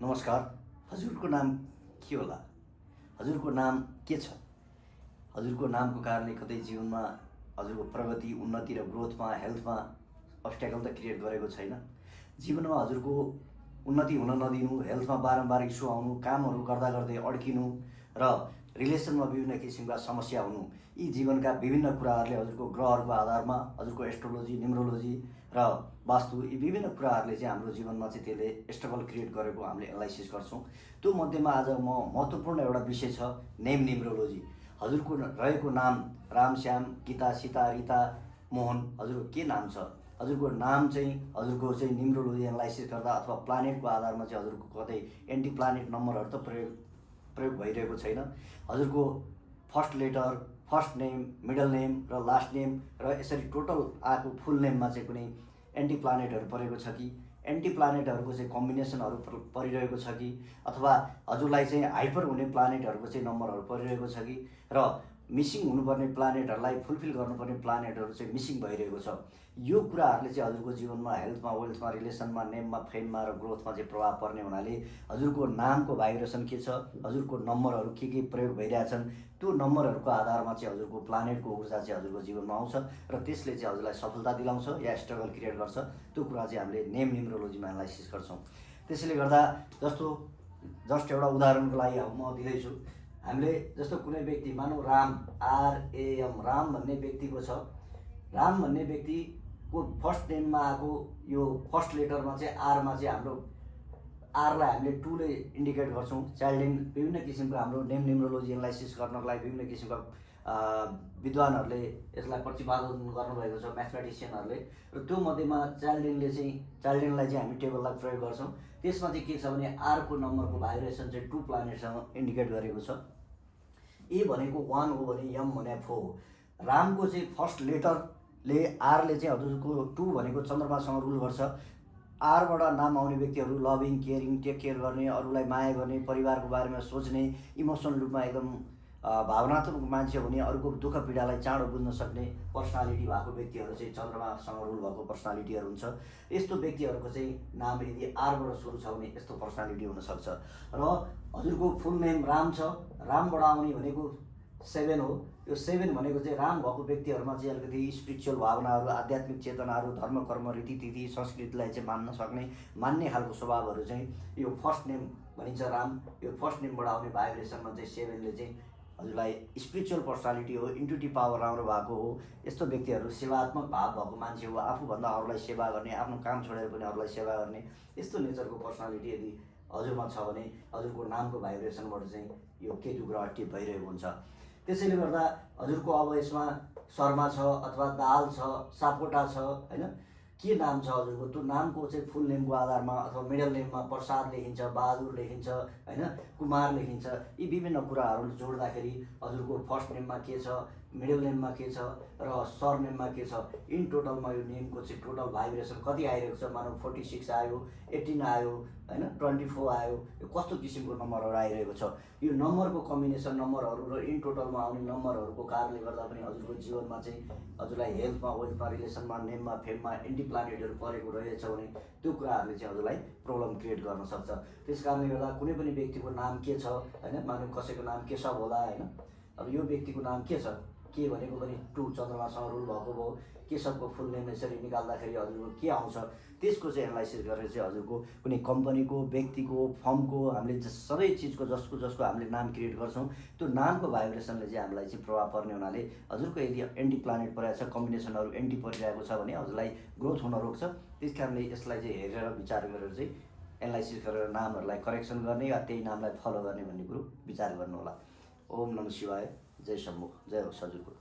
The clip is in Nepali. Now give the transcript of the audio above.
नमस्कार। हजुरको नाम के होला? हजुरको नाम के छ? हजुरको नामको कारणले कतै जीवनमा हजुरको प्रगति, उन्नति र ग्रोथमा, हेल्थमा अब्स्ट्याकल त क्रिएट गरेको छैन? जीवनमा हजुरको उन्नति हुन नदिनु, हेल्थमा बारम्बार इस्यु आउनु, कामहरू गर्दा गर्दै अड्किनु र रिलेसनमा विभिन्न किसिमका समस्या हुनु, यी जीवनका विभिन्न कुराहरूले हजुरको ग्रहहरूको आधारमा हजुरको एस्ट्रोलोजी, न्युमरोलोजी र वास्तु यी विभिन्न कुराहरूले चाहिँ हाम्रो जीवनमा चाहिँ त्यसले स्ट्रगल क्रिएट गरेको हामीले एनालाइसिस गर्छौँ। त्यो मध्येमा आज महत्त्वपूर्ण एउटा विषय छ नेम न्युमरोलोजी। हजुरको रहेको नाम रामश्याम, गीता, सीता, रीता, मोहन, हजुरको के नाम छ? हजुरको नाम चाहिँ हजुरको चाहिँ न्युमरोलोजी एनालाइसिस गर्दा अथवा प्लानेटको आधारमा चाहिँ हजुरको कतै एन्टी प्लानेट नम्बरहरू त प्रयोग भइरहेको छैन। हजुरको first letter, first name, middle name र लास्ट नेम र यसरी टोटल आएको फुल नेममा चाहिँ कुनै एन्टी प्लानेटहरू परेको छ कि, एन्टी प्लानेटहरूको चाहिँ कम्बिनेसनहरू परिरहेको छ कि, अथवा हजुरलाई चाहिँ हाइपर हुने प्लानेटहरूको चाहिँ नम्बरहरू परिरहेको छ कि, र मिसिङ हुनुपर्ने प्लानेटहरूलाई फुलफिल गर्नुपर्ने प्लानेटहरू चाहिँ मिसिङ भइरहेको छ। यो कुराहरूले चाहिँ हजुरको जीवनमा हेल्थमा, वेल्थमा, रिलेसनमा, नेममा, फेममा र ग्रोथमा चाहिँ प्रभाव पर्ने हुनाले हजुरको नामको भाइब्रेसन के छ, हजुरको नम्बरहरू के प्रयोग भइरहेछन्, त्यो नम्बरहरूको आधारमा चाहिँ हजुरको प्लानेटको ऊर्जा चाहिँ हजुरको जीवनमा आउँछ र त्यसले चाहिँ हजुरलाई सफलता दिलाउँछ या स्ट्रगल क्रिएट गर्छ। त्यो कुरा चाहिँ हामीले नेम न्युमरोलोजीमा एनालाइसिस गर्छौँ। त्यसैले गर्दा जस्ट एउटा उदाहरणको लागि म दिँदैछु। हामीले जस्तो कुनै व्यक्ति मानौँ राम, RAM, राम भन्ने व्यक्तिको छ। राम भन्ने व्यक्तिको फर्स्ट नेममा आएको यो फर्स्ट लेटरमा चाहिँ आरमा चाहिँ हाम्रो आरलाई हामीले 2 ले इन्डिकेट गर्छौँ। चाइल्ड विभिन्न किसिमको हाम्रो नेम न्युमरोलोजी एनालाइसिस गर्नको लागि विभिन्न किसिमका विद्वानहरूले यसलाई प्रतिपादन गर्नुभएको छ, म्याथमेटिसियनहरूले। र त्यो मध्येमा चाइल्डलाई चाहिँ हामी टेबललाई प्रयोग गर्छौँ। त्यसमा चाहिँ के छ भने आरको नम्बरको भाइब्रेसन चाहिँ 2 प्लानेटसँग इन्डिकेट गरेको छ। ए भनेको 1 हो भने एम भने 4 हो। रामको चाहिँ फर्स्ट लेटरले आरले चाहिँ हजुरको 2 भनेको चन्द्रमासँग रुल गर्छ। आरबाट नाम आउने व्यक्तिहरू लभिङ, केयरिङ, टेक केयर गर्ने, अरूलाई माया गर्ने, परिवारको बारेमा सोच्ने, इमोसनल रूपमा एकदम भावनात्मक मान्छे हुने, अरूको दुःख पीडालाई चाँडो बुझ्न सक्ने पर्सनालिटी भएको व्यक्तिहरू चाहिँ चन्द्रमासँग रुल भएको पर्सनालिटीहरू हुन्छ। यस्तो व्यक्तिहरूको चाहिँ नाम यदि आरबाट सुरु छ भने यस्तो पर्सनालिटी हुनसक्छ। र हजुरको फुल नेम राम छ, रामबाट आउने भनेको 7 हो। यो 7 भनेको चाहिँ राम भएको व्यक्तिहरूमा चाहिँ अलिकति स्पिरिचुअल भावनाहरू, आध्यात्मिक चेतनाहरू, धर्म, कर्म, रीतिथिति, संस्कृतिलाई चाहिँ मान्ने खालको स्वभावहरू चाहिँ यो फर्स्ट नेम भनिन्छ राम। यो फर्स्ट नेमबाट आउने भाइब्रेसनमा चाहिँ 7ले चाहिँ हजुरलाई स्पिरिचुअल पर्सनालिटी हो, इन्ट्युटिभ पावर राम्रो भएको हो। यस्तो व्यक्तिहरू सेवात्मक भाव भएको मान्छे हो, आफूभन्दा अरूलाई सेवा गर्ने, आफ्नो काम छोडेर पनि अरूलाई सेवा गर्ने, यस्तो नेचरको पर्सनालिटी यदि हजुरमा छ भने हजुरको नामको भाइब्रेसनबाट चाहिँ यो केतु ग्रह एक्टिभ भइरहेको हुन्छ। त्यसैले गर्दा हजुरको अब यसमा शर्मा छ अथवा दाल छ, सापकोटा छ, होइन, के नाम छ हजुरको, त्यो नामको चाहिँ फुल नेमको आधारमा अथवा मिडल नेममा प्रसाद लेखिन्छ, बहादुर लेखिन्छ, होइन, कुमार लेखिन्छ। यी विभिन्न कुराहरू जोड्दाखेरि हजुरको फर्स्ट नेममा के छ, मिडल नेममा के छ र सर नेममा के छ, इन टोटलमा यो नेमको चाहिँ टोटल भाइब्रेसन कति आइरहेको छ। मानौँ 46 आयो, 18 आयो, होइन, 24 आयो, यो कस्तो किसिमको नम्बरहरू आइरहेको छ। यो नम्बरको कम्बिनेसन नम्बरहरू र इन टोटलमा आउने नम्बरहरूको कारणले गर्दा पनि हजुरको जीवनमा चाहिँ हजुरलाई हेल्थमा, वेल्थमा, रिलेसनमा, नेममा, फेममा एन्टी प्लानेटहरू परेको रहेछ भने त्यो कुराहरूले चाहिँ हजुरलाई प्रब्लम क्रिएट गर्न सक्छ। त्यस कारणले गर्दा कुनै पनि व्यक्तिको नाम के छ, होइन, मानौँ कसैको नाम केशव होला, होइन, अब यो व्यक्तिको नाम के छ, के भनेको पनि 2 चन्द्रमासँग रुल भएको भयो। केशवको फुल नेम यसरी निकाल्दाखेरि हजुरको के आउँछ त्यसको चाहिँ एनालाइसिस गरेर चाहिँ हजुरको कुनै कम्पनीको, व्यक्तिको, फर्मको, हामीले सबै चिजको जसको हामीले नाम क्रिएट गर्छौँ त्यो नामको भाइब्रेसनले चाहिँ हामीलाई चाहिँ प्रभाव पर्ने हुनाले हजुरको यदि एन्टी प्लानेट परेको छ, कम्बिनेसनहरू एन्टी परिरहेको छ भने हजुरलाई ग्रोथ हुन रोक्छ। त्यस कारणले यसलाई चाहिँ हेरेर विचार गरेर चाहिँ एनालाइसिस गरेर नामहरूलाई करेक्सन गर्ने या त्यही नामलाई फलो गर्ने भन्ने कुरो विचार गर्नुहोला। ओम नमः शिवाय, जय शम्भु, जय होस् हजुरको।